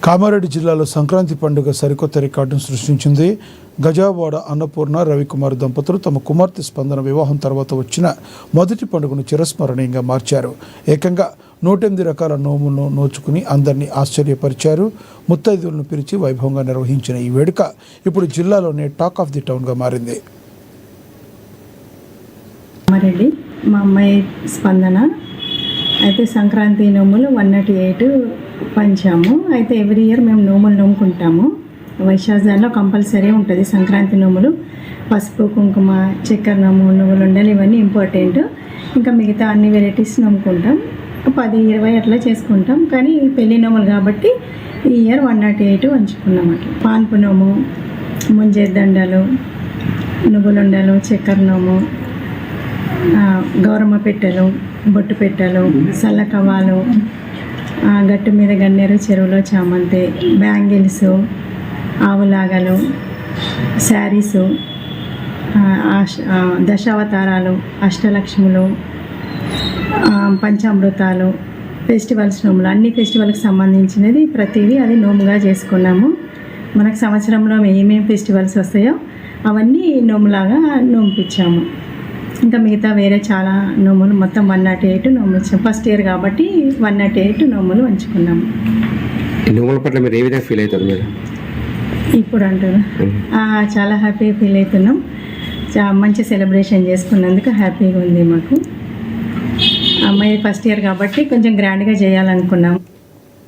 కామారెడ్డి జిల్లాలో సంక్రాంతి పండుగ సరికొత్త రికార్డును సృష్టించింది. గజావాడ అన్నపూర్ణ రవికుమార్ దంపతులు తమ కుమార్తె స్పందన వివాహం తర్వాత వచ్చిన మొదటి పండుగను చిరస్మరణీయంగా మార్చారు. ఏకంగా 108 రకాల నోములను నోచుకుని అందరినీ ఆశ్చర్యపరిచారు. ముత్తైదువులను పిలిచి వైభవంగా నిర్వహించిన ఈ వేడుక ఇప్పుడు జిల్లాలోనే టాక్ ఆఫ్ ది టౌన్గా మారింది. కామారెడ్డి మా అమ్మాయి స్పందన అయితే సంక్రాంతి నోములు 108 పంచాము. అయితే ఎవ్రీ ఇయర్ మేము నోములు నోముకుంటాము. వైశాఖంలో కంపల్సరీ ఉంటుంది సంక్రాంతి నోములు. పసుపు కుంకుమ చక్కెర నోము నువ్వులు ఉండాలి, ఇవన్నీ ఇంపార్టెంట్. ఇంకా మిగతా అన్ని వెరైటీస్ నోముకుంటాం. 10-20 అట్లా చేసుకుంటాం. కానీ పెళ్లి నోములు కాబట్టి ఈ ఇయర్ 108 పంచుకున్నాం. అట్లా పాన్పు నోము, ముంజేద్దండలు, నువ్వులుండలు, చక్కెర నోము, గౌరమ్మ పెట్టెలు, బొట్టు పెట్టెలు, సల్లకవ్వాలు, గట్టు మీద గన్నేరు, చెరువులో చామంతి, బ్యాంగిల్స్, ఆవులాగలు, శారీసు, దశావతారాలు, అష్టలక్ష్ములు, పంచామృతాలు, ఫెస్టివల్స్ నోములు, అన్ని ఫెస్టివల్కి సంబంధించినది ప్రతిదీ అది నోముగా చేసుకున్నాము. మనకు సంవత్సరంలో ఏమేమి ఫెస్టివల్స్ వస్తాయో అవన్నీ నోములాగా నోముపించాము. ఇంకా మిగతా వేరే చాలా నోములు మొత్తం 108 నోములు ఇచ్చాం. ఫస్ట్ ఇయర్ కాబట్టి 108 నోములు పంచుకున్నాము. నోముల పట్ల మీరు ఏ విధంగా ఫీల్ అవుతారు మీరు ఇప్పుడు అంటారు? చాలా హ్యాపీగా ఫీల్ అవుతున్నాం. మంచి సెలబ్రేషన్ చేసుకున్నందుకు హ్యాపీగా ఉంది మాకు. అమ్మాయి ఫస్ట్ ఇయర్ కాబట్టి కొంచెం గ్రాండ్గా చేయాలనుకున్నాం.